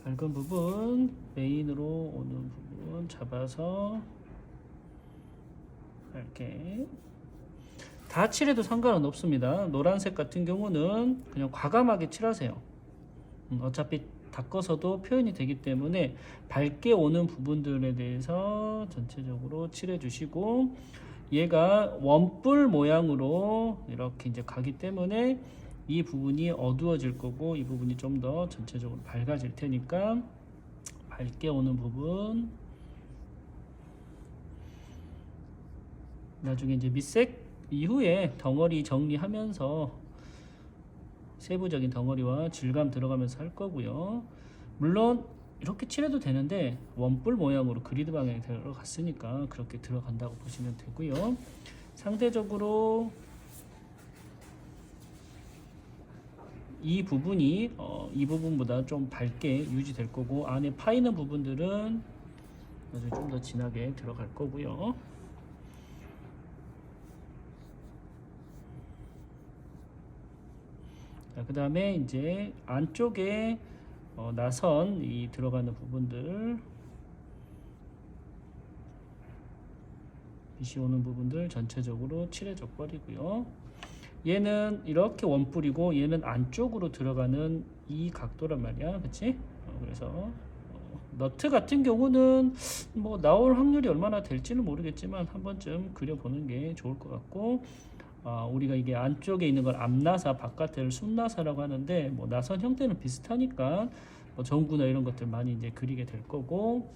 밝은 부분, 메인으로 오는 부분 잡아서 이렇게 다 칠해도 상관은 없습니다. 노란색 같은 경우는 그냥 과감하게 칠하세요. 어차피 닦아서도 표현이 되기 때문에 밝게 오는 부분들에 대해서 전체적으로 칠해 주시고, 얘가 원뿔 모양으로 이렇게 이제 가기 때문에 이 부분이 어두워질 거고, 이 부분이 좀 더 전체적으로 밝아질 테니까 밝게 오는 부분, 나중에 이제 밑색 이후에 덩어리 정리하면서 세부적인 덩어리와 질감 들어가면서 할 거고요. 물론 이렇게 칠해도 되는데 원뿔 모양으로 그리드 방향이 들어갔으니까 그렇게 들어간다고 보시면 되고요. 상대적으로 이 부분이 이 부분보다 좀 밝게 유지될 거고, 안에 파이는 부분들은 좀 더 진하게 들어갈 거고요. 그 다음에 이제 안쪽에 나선이 들어가는 부분들, 빛이 오는 부분들 전체적으로 칠해줘 버리고요. 얘는 이렇게 원뿔이고 얘는 안쪽으로 들어가는 이 각도란 말이야, 그치? 그래서 너트 같은 경우는 뭐 나올 확률이 얼마나 될지는 모르겠지만 한 번쯤 그려보는 게 좋을 것 같고, 우리가 이게 안쪽에 있는 걸 앞나사, 바깥을 순나사라고 하는데, 뭐 나선 형태는 비슷하니까 뭐 전구나 이런 것들 많이 이제 그리게 될 거고,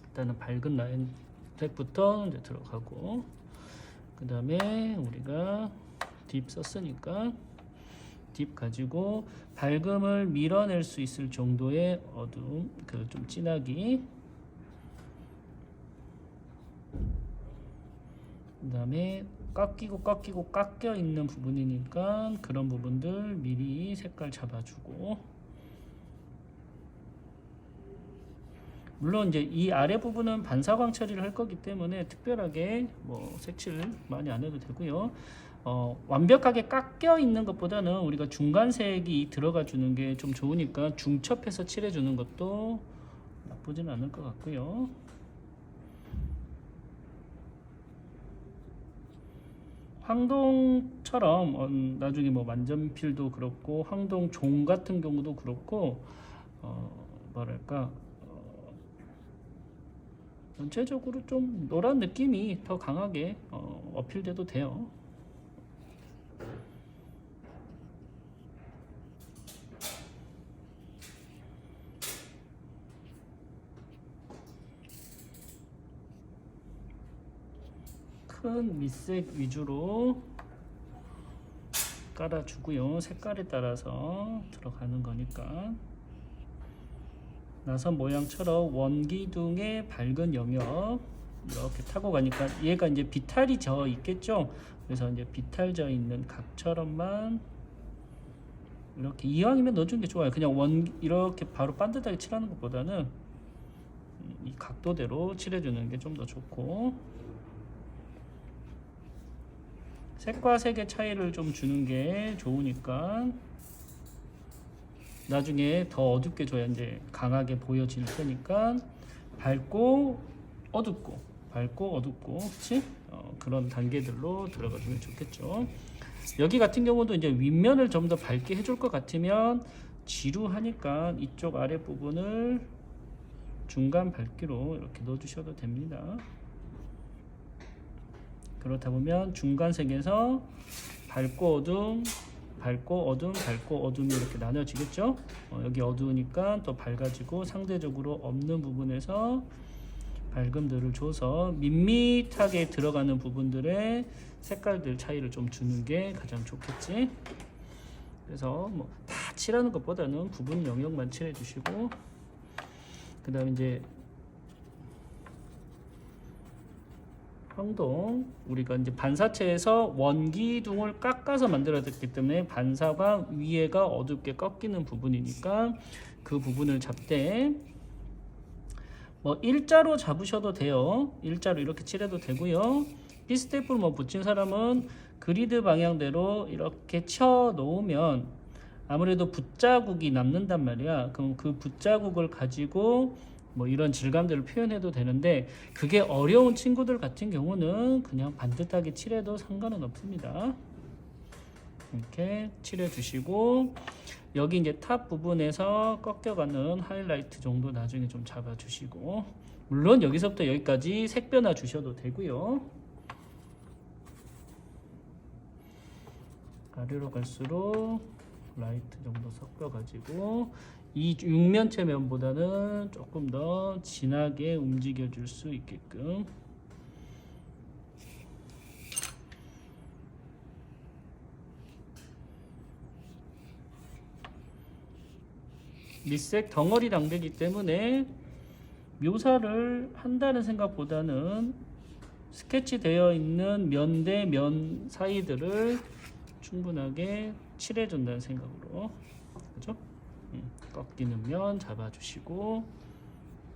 일단은 밝은 라인 텍부터 이제 들어가고, 그 다음에 우리가 딥 썼으니까 딥 가지고 밝음을 밀어낼 수 있을 정도의 어두움, 그 좀 진하기, 그 다음에 깎이고 깎여 있는 부분이니까 그런 부분들 미리 색깔 잡아주고, 물론 이제 이 아래 부분은 반사광 처리를 할 거기 때문에 특별하게 뭐 색칠 많이 안 해도 되고요. 완벽하게 깎여 있는 것보다는 우리가 중간색이 들어가 주는 게 좀 좋으니까 중첩해서 칠해 주는 것도 나쁘지는 않을 것 같고요. 황동처럼 나중에 뭐 만년필도 그렇고 황동종 같은 경우도 그렇고, 뭐랄까, 전체적으로 좀 노란 느낌이 더 강하게 어필돼도 돼요. 큰 밑색 위주로 깔아주고요. 색깔에 따라서 들어가는 거니까. 나선 모양처럼 원기둥의 밝은 영역 이렇게 타고 가니까 얘가 이제 비탈이 져 있겠죠. 그래서 이제 비탈 져 있는 각처럼만 이렇게 이왕이면 넣어주는 게 좋아요. 그냥 이렇게 바로 반듯하게 칠하는 것보다는 이 각도대로 칠해주는 게 좀 더 좋고, 색과 색의 차이를 좀 주는 게 좋으니까 나중에 더 어둡게 줘야 이제 강하게 보여질 테니까 밝고 어둡고 밝고 어둡고, 그치? 그런 단계들로 들어가 주면 좋겠죠. 여기 같은 경우도 이제 윗면을 좀 더 밝게 해줄 것 같으면 지루하니까 이쪽 아래 부분을 중간 밝기로 이렇게 넣어 주셔도 됩니다. 그렇다 보면 중간색에서 밝고 어둠, 밝고 어둠, 밝고 어둠이 이렇게 나눠지겠죠. 여기 어두우니까 또 밝아지고, 상대적으로 없는 부분에서 밝음들을 줘서 밋밋하게 들어가는 부분들의 색깔들 차이를 좀 주는 게 가장 좋겠지. 그래서 뭐 다 칠하는 것보다는 부분 영역만 칠해 주시고, 그 다음에 이제 황동, 우리가 이제 반사체에서 원기둥을 깎아서 만들어졌기 때문에 반사광 위에가 어둡게 꺾이는 부분이니까 그 부분을 잡되, 뭐 일자로 잡으셔도 돼요. 일자로 이렇게 칠해도 되고요. 피스테이프를 뭐 붙인 사람은 그리드 방향대로 이렇게 쳐 놓으면 아무래도 붓자국이 남는단 말이야. 그럼 그 붓자국을 가지고 뭐 이런 질감들을 표현해도 되는데, 그게 어려운 친구들 같은 경우는 그냥 반듯하게 칠해도 상관은 없습니다. 이렇게 칠해 주시고, 여기 이제 탑 부분에서 꺾여가는 하이라이트 정도 나중에 좀 잡아 주시고, 물론 여기서부터 여기까지 색 변화 주셔도 되고요. 아래로 갈수록 라이트 정도 섞여 가지고 이 육면체 면보다는 조금 더 진하게 움직여 줄 수 있게끔 밑색 덩어리 당대기 때문에 묘사를 한다는 생각보다는 스케치 되어 있는 면 대 면 사이들을 충분하게 칠해 준다는 생각으로, 그죠? 꺾이는 면 잡아주시고,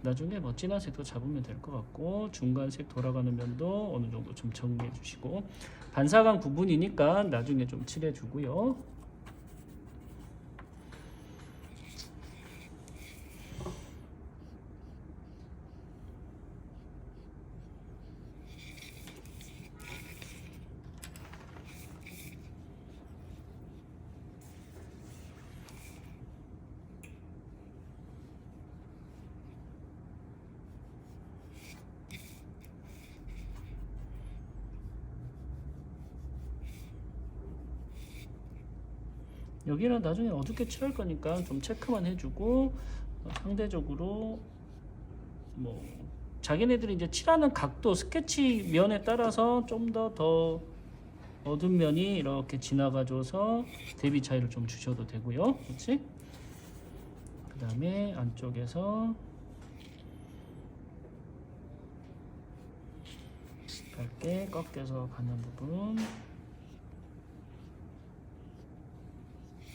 나중에 뭐 진한 색도 잡으면 될 것 같고, 중간색 돌아가는 면도 어느 정도 좀 정리해 주시고, 반사광 부분이니까 나중에 좀 칠해 주고요. 여기는 나중에 어둡게 칠할 거니까 좀 체크만 해주고, 상대적으로 뭐 자기네들이 이제 칠하는 각도, 스케치 면에 따라서 좀 더 어두운 면이 이렇게 지나가줘서 대비 차이를 좀 주셔도 되고요. 그렇지? 그 다음에 안쪽에서 밝게 꺾여서 가는 부분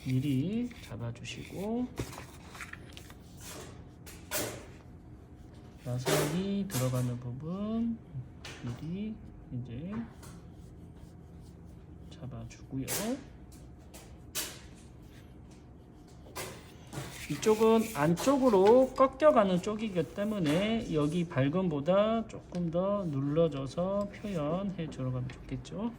미리 잡아주시고, 나선이 들어가는 부분 미리 이제 잡아주고요. 이쪽은 안쪽으로 꺾여가는 쪽이기 때문에 여기 밝음보다 조금 더 눌러줘서 표현해 들어가면 좋겠죠.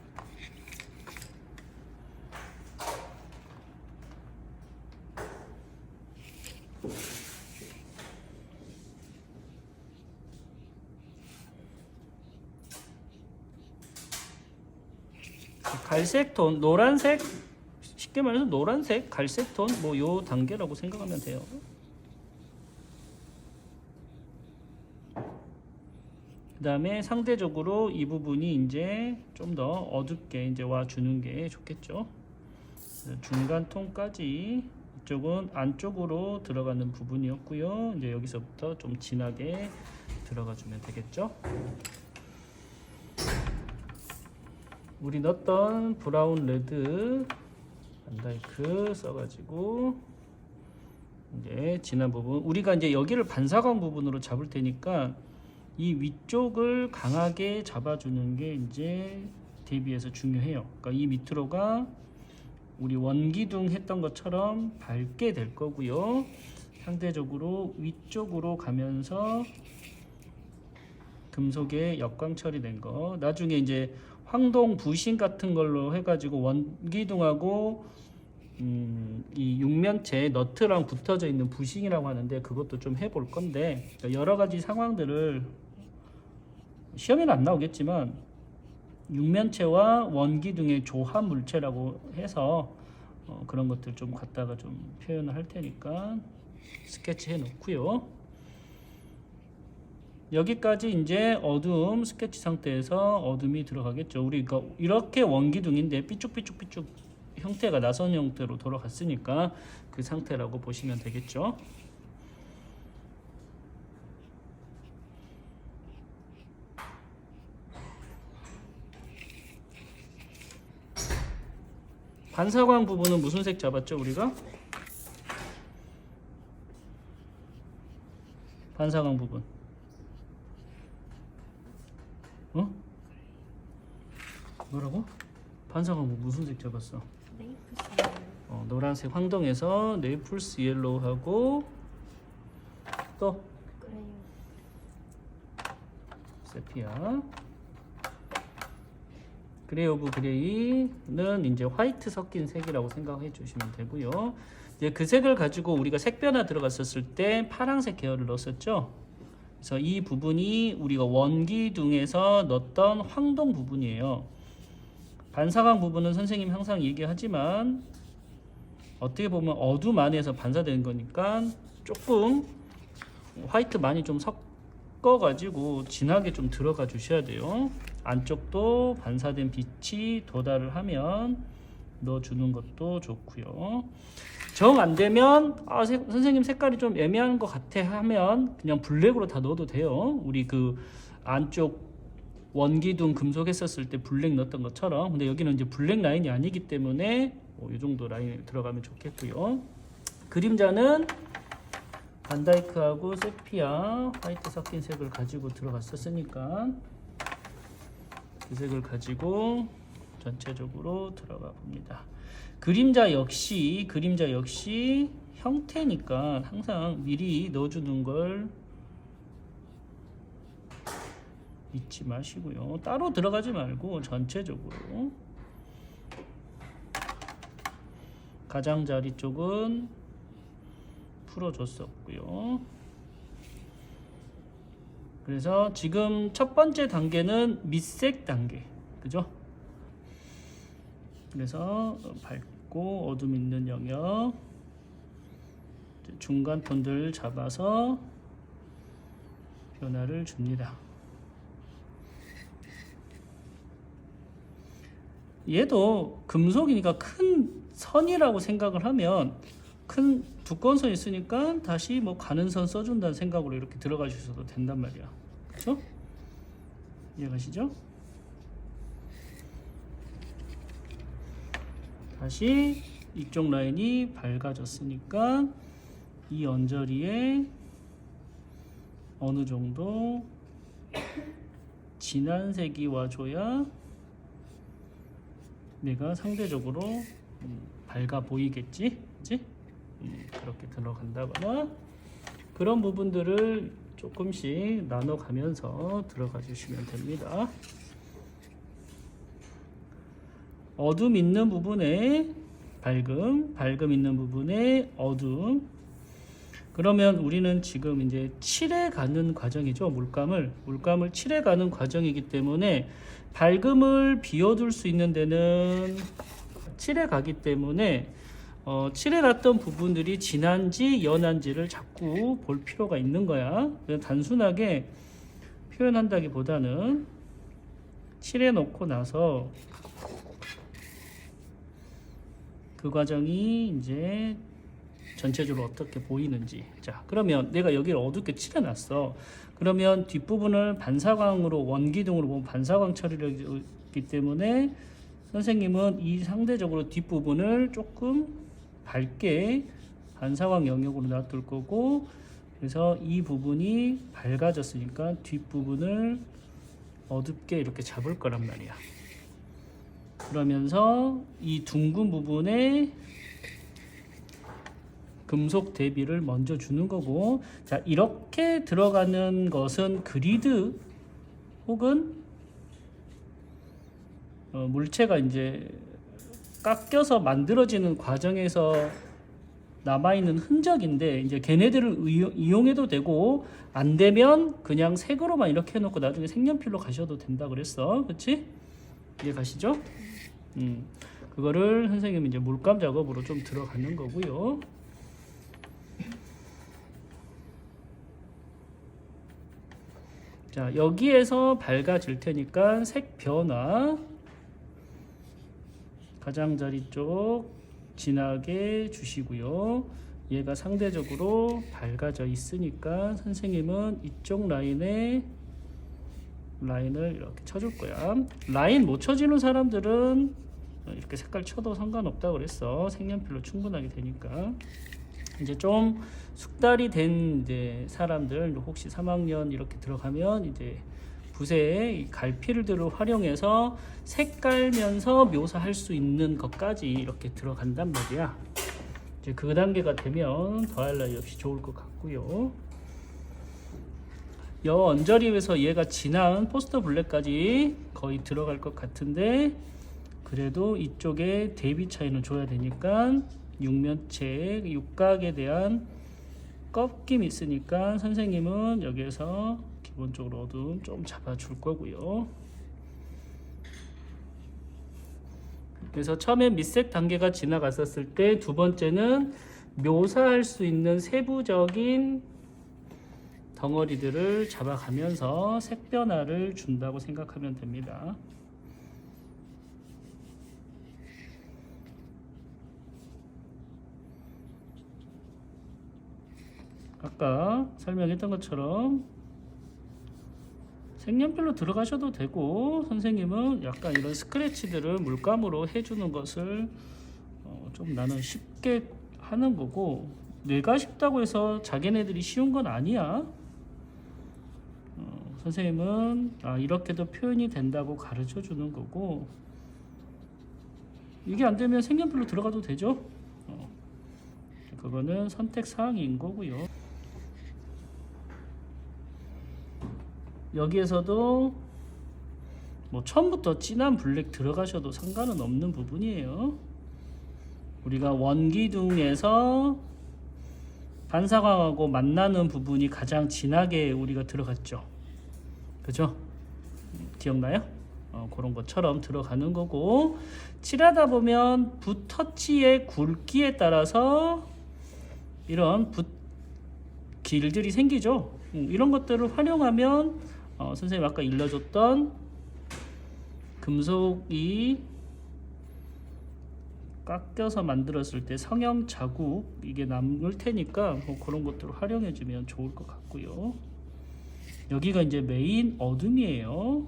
갈색 톤, 노란색, 쉽게 말해서 노란색, 갈색 톤, 뭐 요 단계라고 생각하면 돼요. 그 다음에 상대적으로 이 부분이 이제 좀 더 어둡게 이제 와주는 게 좋겠죠. 중간 톤까지, 이쪽은 안쪽으로 들어가는 부분이었고요. 이제 여기서부터 좀 진하게 들어가 주면 되겠죠. 우리 넣었던 브라운 레드 반다이크 써가지고 이제 진한 부분, 우리가 이제 여기를 반사광 부분으로 잡을 테니까 이 위쪽을 강하게 잡아주는 게 이제 대비해서 중요해요. 그러니까 이 밑으로가 우리 원기둥 했던 것처럼 밝게 될 거고요. 상대적으로 위쪽으로 가면서 금속에 역광 처리된 거, 나중에 이제 황동 부신 같은 걸로 해가지고 원기둥하고 이 육면체 너트랑 붙어져 있는 부싱이라고 하는데, 그것도 좀 해볼 건데, 여러 가지 상황들을 시험에는 안 나오겠지만 육면체와 원기둥의 조합 물체라고 해서 그런 것들 좀 갖다가 좀 표현을 할 테니까 스케치 해 놓고요. 여기까지 이제 어두움 스케치 상태에서 어둠이 들어가겠죠. 우리가 이렇게 원기둥인데 삐쭉삐쭉삐쭉 형태가 나선 형태로 돌아갔으니까 그 상태라고 보시면 되겠죠. 반사광 부분은 무슨 색 잡았죠, 우리가? 반사광 부분. 뭐라고? 반사광 무슨 색 잡았어? 메이플 컬러. 노란색 황동에서 네이플스 옐로우하고 또 그래요. 세피아. 그레이 오브 그레이는 이제 화이트 섞인 색이라고 생각해 주시면 되고요. 이제 그 색을 가지고 우리가 색 변화 들어갔었을 때 파란색 계열을 넣었었죠. 그래서 이 부분이 우리가 원기둥에서 넣었던 황동 부분이에요. 반사광 부분은 선생님이 항상 얘기하지만 어떻게 보면 어둠 안에서 반사되는 거니까 조금 화이트 많이 좀 섞어가지고 진하게 좀 들어가 주셔야 돼요. 안쪽도 반사된 빛이 도달을 하면 넣어주는 것도 좋고요. 정 안되면 선생님 색깔이 좀 애매한 것 같아 하면 그냥 블랙으로 다 넣어도 돼요. 우리 그 안쪽 원기둥 금속 했었을 때 블랙 넣었던 것처럼. 근데 여기는 이제 블랙 라인이 아니기 때문에 이 정도 라인에 들어가면 좋겠고요. 그림자는 반다이크하고 세피아 화이트 섞인 색을 가지고 들어갔었으니까 그 색을 가지고 전체적으로 들어가 봅니다. 그림자 역시 형태니까 항상 미리 넣어주는 걸 잊지 마시고요. 따로 들어가지 말고 전체적으로. 가장자리 쪽은 풀어줬었고요. 그래서 지금 첫 번째 단계는 밑색 단계, 그죠? 그래서 밝고 어둠 있는 영역, 중간 톤들 잡아서 변화를 줍니다. 얘도 금속이니까 큰 선이라고 생각을 하면 큰 두꺼운 선 있으니까 다시 뭐 가는 선 써준다는 생각으로 이렇게 들어가 주셔도 된단 말이야. 그렇죠? 이해가시죠? 다시 이쪽 라인이 밝아졌으니까 이 언저리에 어느 정도 진한 색이 와줘야 내가 상대적으로 밝아 보이겠지? 그치? 그렇게 들어간다거나 그런 부분들을 조금씩 나눠 가면서 들어가 주시면 됩니다. 어둠 있는 부분에 밝음 있는 부분에 어둠. 그러면 우리는 지금 이제 칠해 가는 과정이죠. 물감을 칠해 가는 과정이기 때문에 밝음을 비워둘 수 있는 데는 칠해 가기 때문에 칠해 놨던 부분들이 진한지 연한지를 자꾸 볼 필요가 있는 거야. 그냥 단순하게 표현한다기보다는 칠해 놓고 나서 그 과정이 이제 전체적으로 어떻게 보이는지. 자, 그러면 내가 여기를 어둡게 칠해놨어. 그러면 뒷부분을 반사광으로 원기둥으로 보면 반사광 처리를 했기 때문에 선생님은 이 상대적으로 뒷부분을 조금 밝게 반사광 영역으로 놔둘 거고, 그래서 이 부분이 밝아졌으니까 뒷부분을 어둡게 이렇게 잡을 거란 말이야. 그러면서 이 둥근 부분에 금속 대비를 먼저 주는 거고, 자, 이렇게 들어가는 것은 그리드 혹은 물체가 이제 깎여서 만들어지는 과정에서 남아있는 흔적인데, 이제 걔네들을 이용해도 되고 안 되면 그냥 색으로만 이렇게 해놓고 나중에 색연필로 가셔도 된다 그랬어. 그치? 이해 가시죠? 그거를 선생님이 이제 물감 작업으로 좀 들어가는 거고요. 자, 여기에서 밝아질 테니까 색 변화, 가장자리 쪽 진하게 주시고요. 얘가 상대적으로 밝아져 있으니까 선생님은 이쪽 라인을 이렇게 쳐줄 거야. 라인 못 쳐지는 사람들은 이렇게 색깔 쳐도 상관없다 그랬어. 색연필로 충분하게 되니까. 이제 좀 숙달이 된 이제 사람들, 혹시 3학년 이렇게 들어가면 이제 붓의 갈필들을 활용해서 색깔면서 묘사할 수 있는 것까지 이렇게 들어간단 말이야. 이제 그 단계가 되면 더할 나위 없이 좋을 것 같고요. 여 언저리에서 얘가 진한 포스터 블랙까지 거의 들어갈 것 같은데, 그래도 이쪽에 대비 차이는 줘야 되니까 육면체 육각에 대한 꺾임이 있으니까 선생님은 여기에서 기본적으로 어두움 좀 잡아줄 거고요. 그래서 처음에 밑색 단계가 지나갔었을 때 두 번째는 묘사할 수 있는 세부적인 덩어리들을 잡아가면서 색 변화를 준다고 생각하면 됩니다. 아까 설명했던 것처럼 색연필로 들어가셔도 되고, 선생님은 약간 이런 스크래치들을 물감으로 해주는 것을 좀 나는 쉽게 하는 거고, 내가 쉽다고 해서 자기네들이 쉬운 건 아니야. 선생님은 이렇게도 표현이 된다고 가르쳐 주는 거고, 이게 안 되면 색연필로 들어가도 되죠. 그거는 선택 사항인 거고요. 여기에서도 뭐 처음부터 진한 블랙 들어가셔도 상관은 없는 부분이에요. 우리가 원기둥에서 반사광하고 만나는 부분이 가장 진하게 우리가 들어갔죠. 그죠? 기억나요? 그런 것처럼 들어가는 거고, 칠하다 보면 붓 터치의 굵기에 따라서 이런 붓 길들이 생기죠. 이런 것들을 활용하면 선생님 아까 일러줬던 금속이 깎여서 만들었을 때 성형 자국 이게 남을 테니까 그런 것들을 활용해 주면 좋을 것 같고요. 여기가 이제 메인 어둠이에요.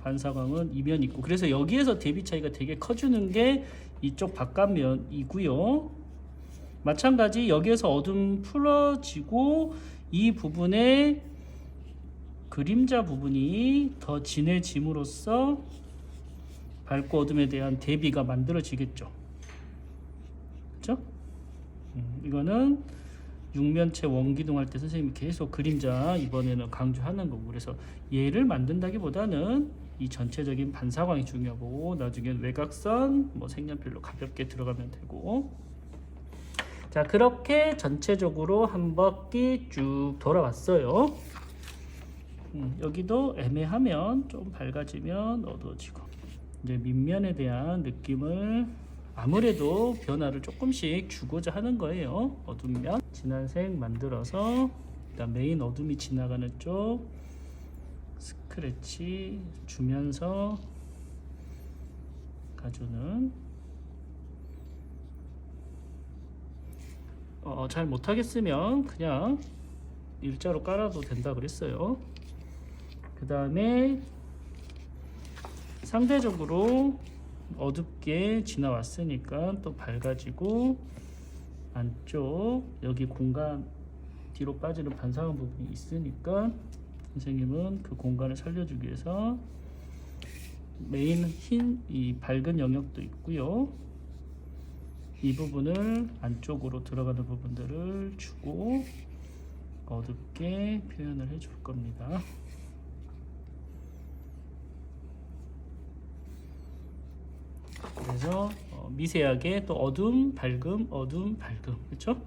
반사광은 이면 있고, 그래서 여기에서 대비 차이가 되게 커지는 게 이쪽 바깥면이고요. 마찬가지 여기에서 어둠 풀어지고 이 부분에 그림자 부분이 더 진해짐으로써 밝고 어둠에 대한 대비가 만들어지겠죠. 그렇죠? 이거는 육면체 원기둥 할 때 선생님이 계속 그림자 이번에는 강조하는 거고, 그래서 얘를 만든다기보다는 이 전체적인 반사광이 중요하고, 나중엔 외곽선 뭐 색연필로 가볍게 들어가면 되고. 자, 그렇게 전체적으로 한 바퀴 쭉 돌아왔어요. 여기도 애매하면 좀 밝아지면 어두워지고, 이제 밑면에 대한 느낌을 아무래도 변화를 조금씩 주고자 하는 거예요. 어두운 면 진한 색 만들어서 일단 메인 어둠이 지나가는 쪽 스크래치 주면서 가주는, 잘 못하겠으면 그냥 일자로 깔아도 된다 그랬어요. 그 다음에 상대적으로 어둡게 지나왔으니까 또 밝아지고, 안쪽 여기 공간 뒤로 빠지는 반사광 부분이 있으니까 선생님은 그 공간을 살려주기 위해서 메인 흰 이 밝은 영역도 있고요. 이 부분을 안쪽으로 들어가는 부분들을 주고 어둡게 표현을 해줄 겁니다. 그래서 미세하게 또 어둠, 밝음, 어둠, 밝음, 그렇죠?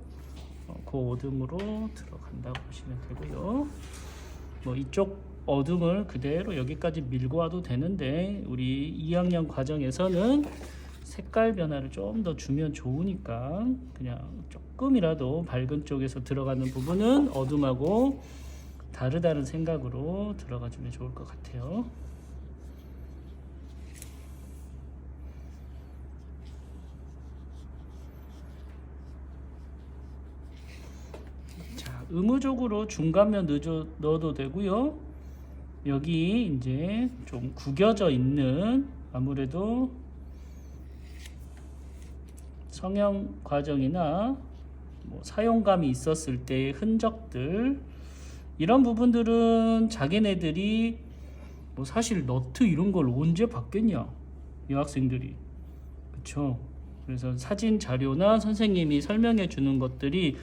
그 어둠으로 들어간다고 보시면 되고요. 뭐 이쪽 어둠을 그대로 여기까지 밀고 와도 되는데, 우리 2학년 과정에서는 색깔 변화를 좀 더 주면 좋으니까 그냥 조금이라도 밝은 쪽에서 들어가는 부분은 어둠하고 다르다는 생각으로 들어가 주면 좋을 것 같아요. 자, 의무적으로 중간면 넣어도 되고요. 여기 이제 좀 구겨져 있는, 아무래도 성형 과정이나 뭐 사용감이 있었을 때의 흔적들, 이런 부분들은 자기네들이 뭐 사실 너트 이런 걸 언제 받겠냐 여학생들이, 그쵸? 그래서 사진 자료나 선생님이 설명해 주는 것들이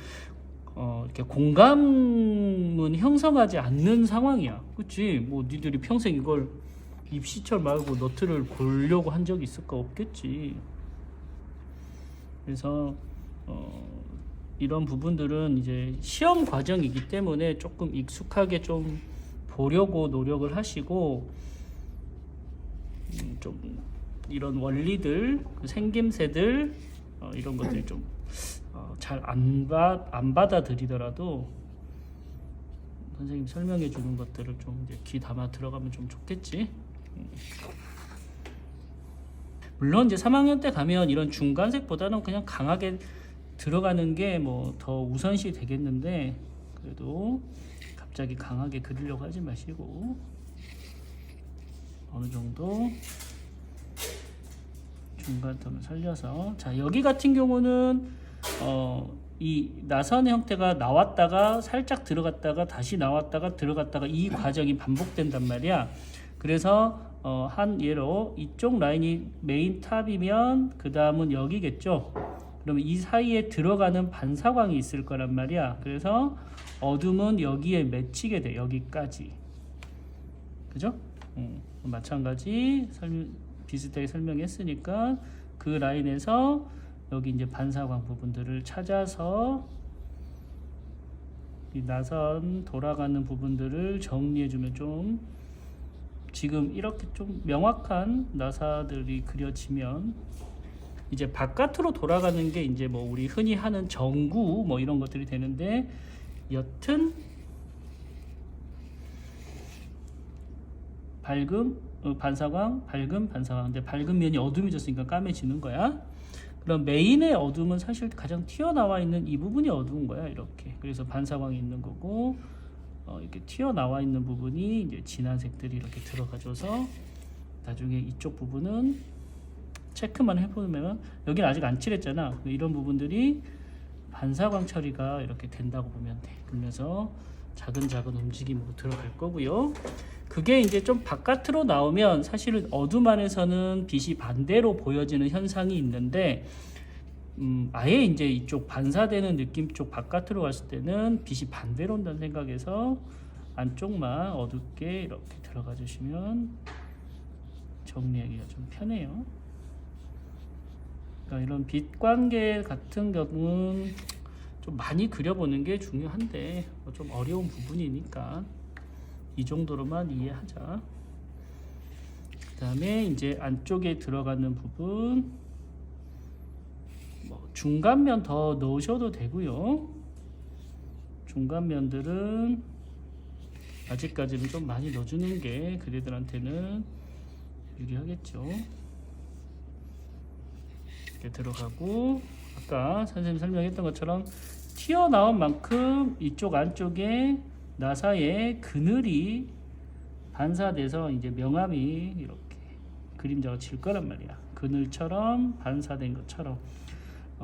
이렇게 공감은 형성하지 않는 상황이야, 그치? 뭐 니들이 평생 이걸 입시철 말고 너트를 보려고 한 적이 있을까? 없겠지. 그래서 이런 부분들은 이제 시험 과정이기 때문에 조금 익숙하게 좀 보려고 노력을 하시고, 좀 이런 원리들, 생김새들, 이런 것들이 좀 잘 안 받아들이더라도 선생님 설명해 주는 것들을 좀 이제 귀 담아 들어가면 좀 좋겠지. 물론 이제 3학년 때 가면 이런 중간색보다는 그냥 강하게 들어가는 게 뭐 더 우선시 되겠는데, 그래도 갑자기 강하게 그리려고 하지 마시고 어느 정도 중간점을 살려서. 자, 여기 같은 경우는 이 나선의 형태가 나왔다가 살짝 들어갔다가 다시 나왔다가 들어갔다가 이 과정이 반복된단 말이야. 그래서 한 예로 이쪽 라인이 메인 탑이면 그 다음은 여기겠죠. 그러면 이 사이에 들어가는 반사광이 있을 거란 말이야. 그래서 어둠은 여기에 맺히게 돼, 여기까지. 그죠? 마찬가지 비슷하게 설명했으니까 그 라인에서 여기 이제 반사광 부분들을 찾아서 이 나선 돌아가는 부분들을 정리해주면 좀, 지금 이렇게 좀 명확한 나사들이 그려지면 이제 바깥으로 돌아가는 게 이제 뭐 우리 흔히 하는 정구 뭐 이런 것들이 되는데, 여튼 밝음 반사광, 밝음 반사광. 근데 밝은 면이 어둠이 졌으니까 까매지는 거야. 그럼 메인의 어둠은 사실 가장 튀어나와 있는 이 부분이 어두운 거야, 이렇게. 그래서 반사광이 있는 거고, 이렇게 튀어나와 있는 부분이 이제 진한 색들이 이렇게 들어가줘서 나중에 이쪽 부분은 체크만 해보면, 여기는 아직 안 칠했잖아. 이런 부분들이 반사광 처리가 이렇게 된다고 보면 돼. 그러면서 작은 움직임으로 들어갈 거고요. 그게 이제 좀 바깥으로 나오면 사실은 어둠 안에서는 빛이 반대로 보여지는 현상이 있는데, 아예 이제 이쪽 반사되는 느낌 쪽 바깥으로 갔을 때는 빛이 반대로 온다는 생각에서 안쪽만 어둡게 이렇게 들어가 주시면 정리하기가 좀 편해요. 그러니까 이런 빛 관계 같은 경우는 좀 많이 그려보는 게 중요한데 좀 어려운 부분이니까 이 정도로만 이해하자. 그 다음에 이제 안쪽에 들어가는 부분, 뭐 중간면 더 넣으셔도 되고요. 중간면들은 아직까지는 좀 많이 넣어주는 게 그대들한테는 유리하겠죠. 이렇게 들어가고, 아까 선생님 설명했던 것처럼 튀어나온 만큼 이쪽 안쪽에 나사에 그늘이 반사돼서 이제 명암이 이렇게 그림자가 칠 거란 말이야. 그늘처럼 반사된 것처럼.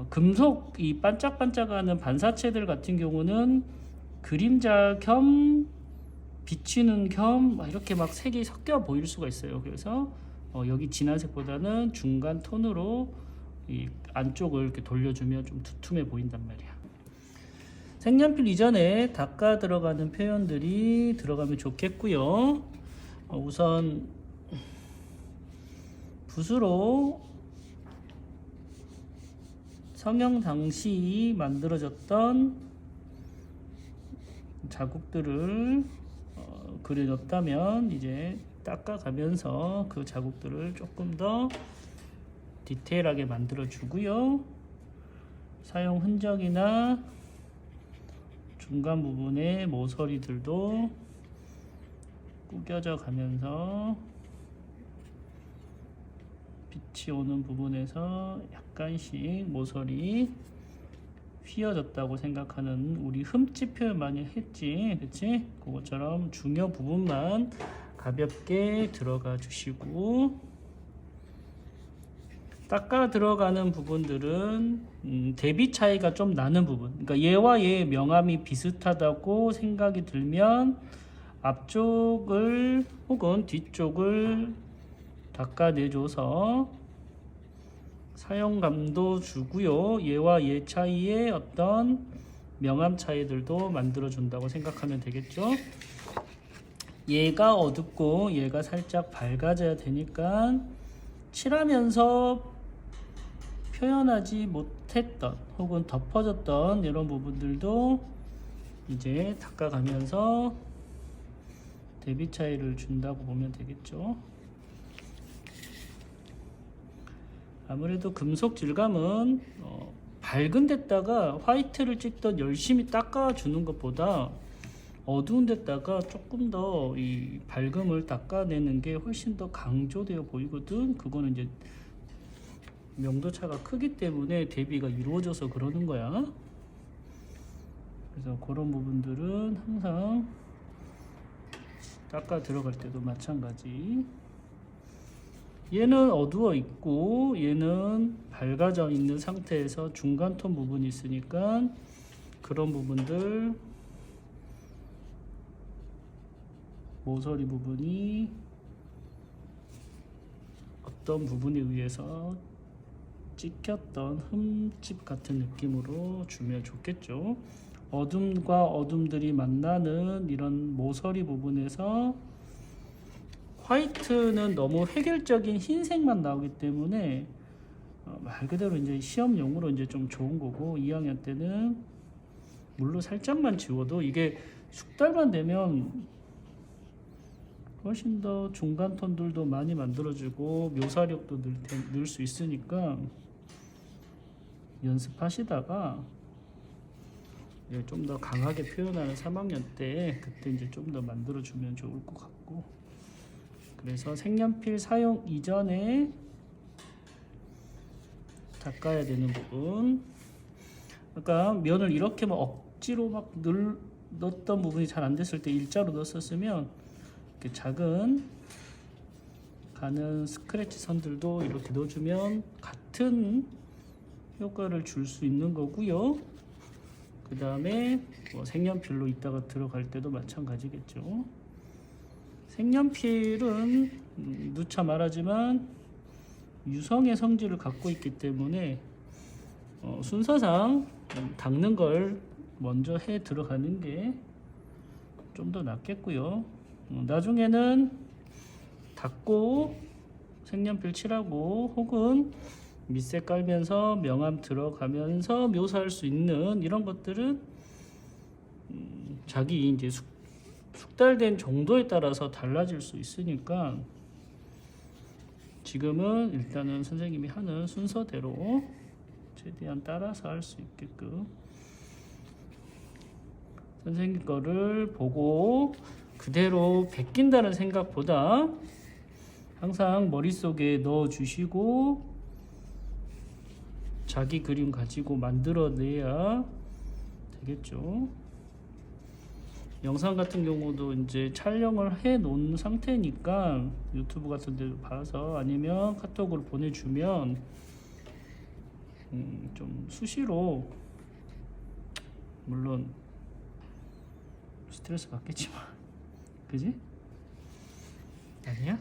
금속 이 반짝반짝하는 반사체들 같은 경우는 그림자 겸 비치는 겸 이렇게 막 색이 섞여 보일 수가 있어요. 그래서 여기 진한 색보다는 중간 톤으로 이 안쪽을 이렇게 돌려주면 좀 두툼해 보인단 말이야. 색연필 이전에 닦아 들어가는 표현들이 들어가면 좋겠고요. 우선 붓으로 성형 당시 만들어졌던 자국들을 그려줬다면 이제 닦아가면서 그 자국들을 조금 더 디테일하게 만들어 주고요. 사용 흔적이나 중간 부분의 모서리들도 구겨져 가면서 빛이 오는 부분에서 약간씩 모서리 휘어졌다고 생각하는, 우리 흠집 표현 많이 했지, 그치? 그것처럼 중요 부분만 가볍게 들어가 주시고, 닦아 들어가는 부분들은 대비 차이가 좀 나는 부분, 그러니까 얘와 얘의 명암이 비슷하다고 생각이 들면 앞쪽을 혹은 뒤쪽을 닦아내줘서 사용감도 주고요. 얘와 얘 차이에 어떤 명암 차이들도 만들어준다고 생각하면 되겠죠. 얘가 어둡고 얘가 살짝 밝아져야 되니까 칠하면서 표현하지 못했던 혹은 덮어졌던 이런 부분들도 이제 닦아가면서 대비 차이를 준다고 보면 되겠죠. 아무래도 금속 질감은 밝은 데다가 화이트를 찍던 열심히 닦아주는 것보다 어두운 데다가 조금 더 이 밝음을 닦아내는 게 훨씬 더 강조되어 보이거든. 그거는 이제 명도차가 크기 때문에 대비가 이루어져서 그러는 거야. 그래서 그런 부분들은 항상 닦아 들어갈 때도 마찬가지. 얘는 어두워 있고 얘는 밝아져 있는 상태에서 중간 톤 부분이 있으니까 그런 부분들 모서리 부분이 어떤 부분에 의해서 찍혔던 흠집 같은 느낌으로 주면 좋겠죠. 어둠과 어둠들이 만나는 이런 모서리 부분에서 화이트는 너무 획일적인 흰색만 나오기 때문에 말 그대로 이제 시험용으로 이제 좀 좋은 거고, 2학년 때는 물로 살짝만 지워도 이게 숙달만 되면 훨씬 더 중간 톤들도 많이 만들어주고 묘사력도 늘 수 있으니까 연습하시다가 좀 더 강하게 표현하는 3학년 때 그때 이제 좀 더 만들어주면 좋을 것 같고. 그래서 색연필 사용 이전에 닦아야 되는 부분, 아까 면을 이렇게 막 억지로 막 넣었던 부분이 잘 안 됐을 때 일자로 넣었으면 이렇게 작은 가는 스크래치 선들도 이렇게 넣어주면 같은 효과를 줄 수 있는 거고요. 그 다음에 색연필로 이따가 들어갈 때도 마찬가지겠죠. 색연필은 누차 말하지만 유성의 성질을 갖고 있기 때문에 순서상 닦는 걸 먼저 해 들어가는 게 좀 더 낫겠고요. 나중에는 닦고 색연필 칠하고 혹은 밑색 깔면서 명암 들어가면서 묘사할 수 있는 이런 것들은 자기 이제 숙달된 정도에 따라서 달라질 수 있으니까 지금은 일단은 선생님이 하는 순서대로 최대한 따라서 할 수 있게끔 선생님 거를 보고 그대로 베낀다는 생각보다 항상 머릿속에 넣어 주시고 자기 그림 가지고 만들어내야 되겠죠. 영상 같은 경우도 이제 촬영을 해 놓은 상태니까 유튜브 같은 데 봐서 아니면 카톡으로 보내주면 좀 수시로, 물론 스트레스 받겠지만 그지? 아니야?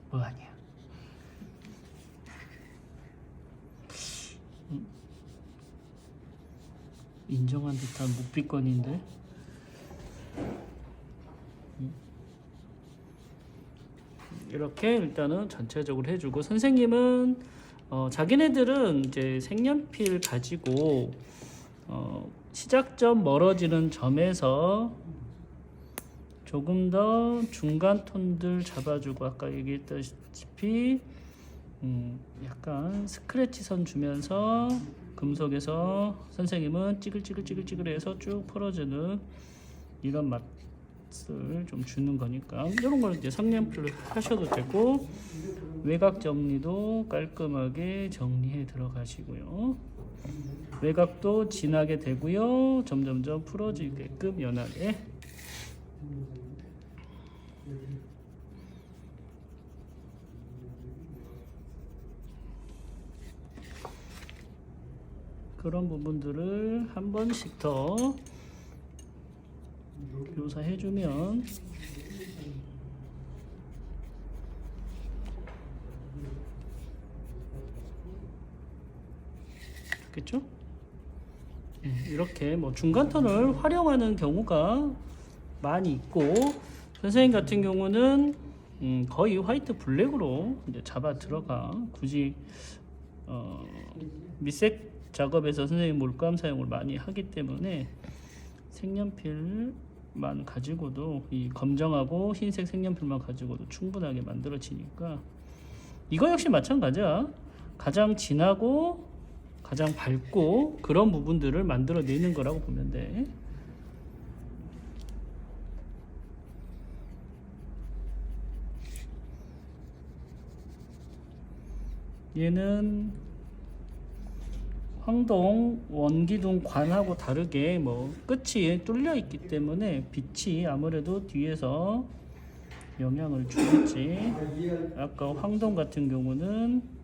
뭐 아니야? 인정한 듯한 묵비권인데 이렇게 일단은 전체적으로 해주고, 선생님은 자기네들은 이제 색연필 가지고 시작점 멀어지는 점에서 조금 더 중간 톤들 잡아주고, 아까 얘기했다시피 약간 스크래치 선 주면서 금속에서 선생님은 찌글찌글해서 쭉 풀어주는 이런 맛을 좀 주는 거니까 이런 걸 이제 색연필로 하셔도 되고, 외곽 정리도 깔끔하게 정리해 들어가시고요. 외곽도 진하게 되고요. 점점점 풀어지게끔 연하게. 그런 부분들을 한 번씩 더 묘사 해주면 좋겠죠? 이렇게 뭐 중간 톤을 활용하는 경우가 많이 있고, 선생님 같은 경우는 거의 화이트 블랙으로 이제 잡아 들어가. 굳이 밑색 작업에서 선생님 물감 사용을 많이 하기 때문에 색연필만 가지고도, 이 검정하고 흰색 색연필만 가지고도 충분하게 만들어지니까, 이거 역시 마찬가지야. 가장 진하고 가장 밝고 그런 부분들을 만들어내는 거라고 보면 돼. 얘는 황동 원기둥 관하고 다르게 뭐 끝이 뚫려 있기 때문에 빛이 아무래도 뒤에서 영향을 주겠지. 아까 황동 같은 경우는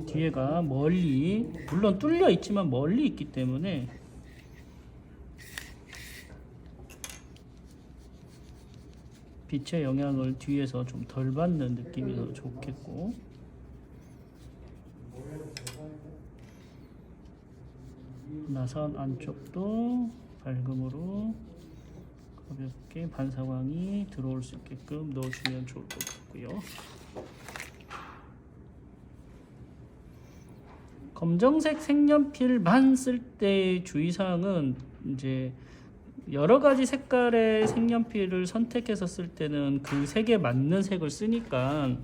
뒤에가 멀리, 물론 뚫려 있지만 멀리 있기 때문에 빛의 영향을 뒤에서 좀 덜 받는 느낌이 더 좋겠고, 나선 안쪽도 밝음으로 가볍게 반사광이 들어올 수 있게끔 넣어주면 좋을 것 같고요. 검정색 색연필만 쓸 때 주의사항은, 이제 여러 가지 색깔의 색연필을 선택해서 쓸 때는 그 색에 맞는 색을 쓰니까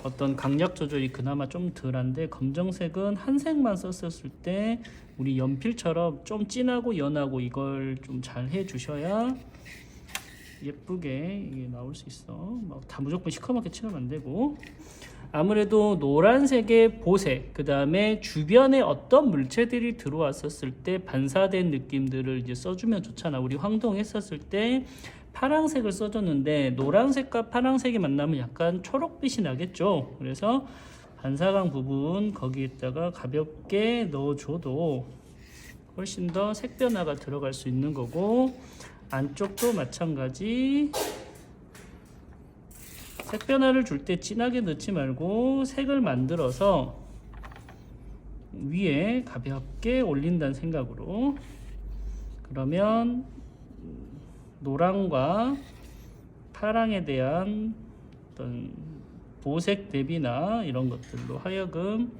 어떤 강약 조절이 그나마 좀 덜한데, 검정색은 한 색만 썼을 때 우리 연필처럼 좀 진하고 연하고 이걸 좀 잘 해주셔야 예쁘게 이게 나올 수 있어. 막 다 무조건 시커멓게 칠하면 안 되고, 아무래도 노란색의 보색, 그 다음에 주변에 어떤 물체들이 들어왔었을 때 반사된 느낌들을 이제 써주면 좋잖아. 우리 황동 했었을 때 파란색을 써줬는데 노란색과 파란색이 만나면 약간 초록빛이 나겠죠. 그래서 반사광 부분 거기에다가 가볍게 넣어줘도 훨씬 더 색 변화가 들어갈 수 있는 거고, 안쪽도 마찬가지. 색 변화를 줄 때 진하게 넣지 말고 색을 만들어서 위에 가볍게 올린다는 생각으로, 그러면 노랑과 파랑에 대한 어떤 보색 대비나 이런 것들로 하여금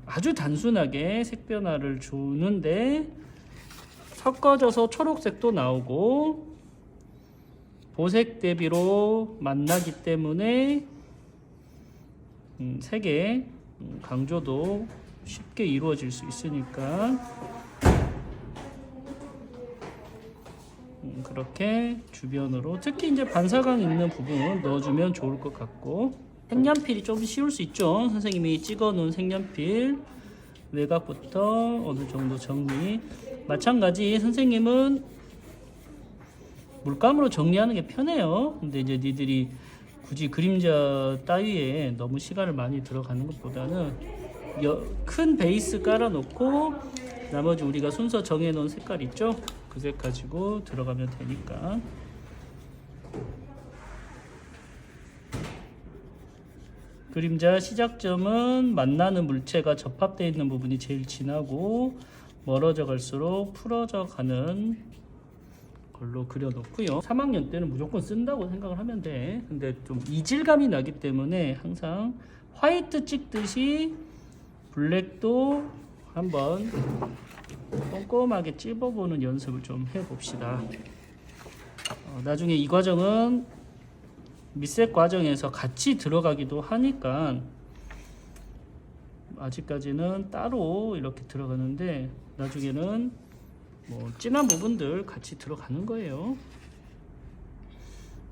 아주 단순하게 색 변화를 주는데, 섞어져서 초록색도 나오고 보색 대비로 만나기 때문에 색의 강조도 쉽게 이루어질 수 있으니까 그렇게 주변으로, 특히 이제 반사광 있는 부분 넣어주면 좋을 것 같고, 색연필이 좀 쉬울 수 있죠. 선생님이 찍어 놓은 색연필 외곽부터 어느 정도 정리. 마찬가지 선생님은 물감으로 정리하는 게 편해요. 근데 이제 니들이 굳이 그림자 따위에 너무 시간을 많이 들어가는 것보다는 큰 베이스 깔아 놓고 나머지 우리가 순서 정해 놓은 색깔 있죠? 그 색 가지고 들어가면 되니까. 그림자 시작점은 만나는 물체가 접합되어 있는 부분이 제일 진하고, 멀어져 갈수록 풀어져 가는 걸로 그려놓고요. 3학년 때는 무조건 쓴다고 생각을 하면 돼. 근데 좀 이질감이 나기 때문에 항상 화이트 찍듯이 블랙도 한번 꼼꼼하게 찝어보는 연습을 좀 해봅시다. 나중에 이 과정은 밑색 과정에서 같이 들어가기도 하니까 아직까지는 따로 이렇게 들어가는데, 나중에는 뭐 진한 부분들 같이 들어가는 거예요.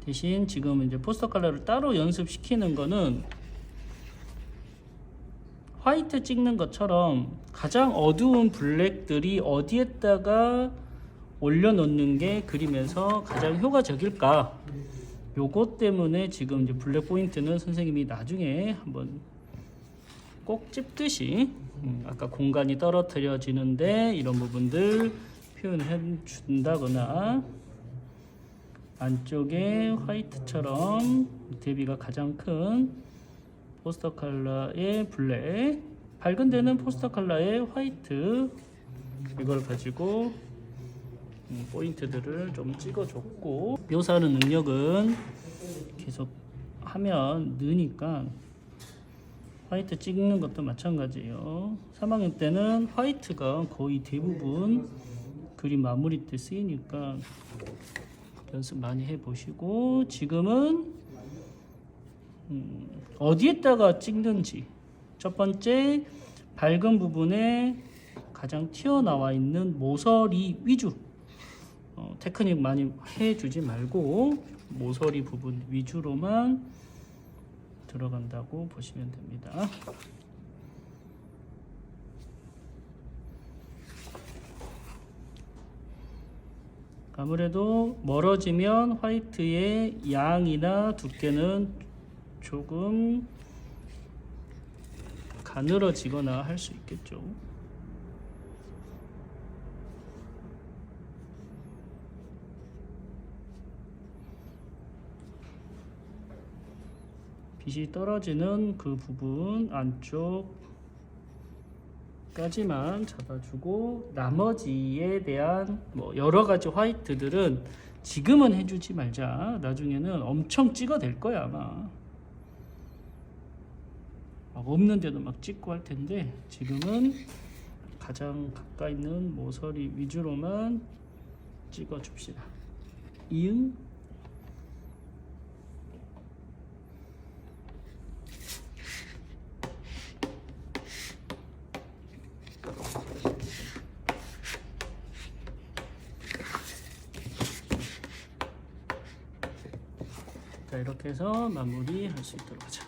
대신 지금 이제 포스터 컬러를 따로 연습시키는 거는 화이트 찍는 것처럼 가장 어두운 블랙들이 어디에다가 올려놓는 게 그림에서 가장 효과적일까, 요것 때문에 지금 이제 블랙 포인트는 선생님이 나중에 한번 꼭 찝듯이 아까 공간이 떨어뜨려지는데 이런 부분들 표현해 준다거나 안쪽에 화이트처럼 대비가 가장 큰 포스터 컬러의 블랙, 밝은 데는 포스터 컬러의 화이트, 이걸 가지고 포인트들을 좀 찍어줬고, 묘사하는 능력은 계속 하면 느니까 화이트 찍는 것도 마찬가지예요. 3학년 때는 화이트가 거의 대부분 그림 마무리 때 쓰이니까 연습 많이 해보시고, 지금은 어디에다가 찍는지, 첫 번째 밝은 부분에 가장 튀어나와 있는 모서리 위주, 테크닉 많이 해주지 말고 모서리 부분 위주로만 들어간다고 보시면 됩니다. 아무래도 멀어지면 화이트의 양이나 두께는 조금 가늘어지거나 할 수 있겠죠. 빛이 떨어지는 그 부분 안쪽까지만 잡아주고, 나머지에 대한 여러 가지 화이트들은 지금은 해주지 말자. 나중에는 엄청 찍어댈 거야 아마. 없는 데도 막 찍고 할 텐데, 지금은 가장 가까이 있는 모서리 위주로만 찍어 줍시다. 이응. 자, 이렇게 해서 마무리 할 수 있도록 하자.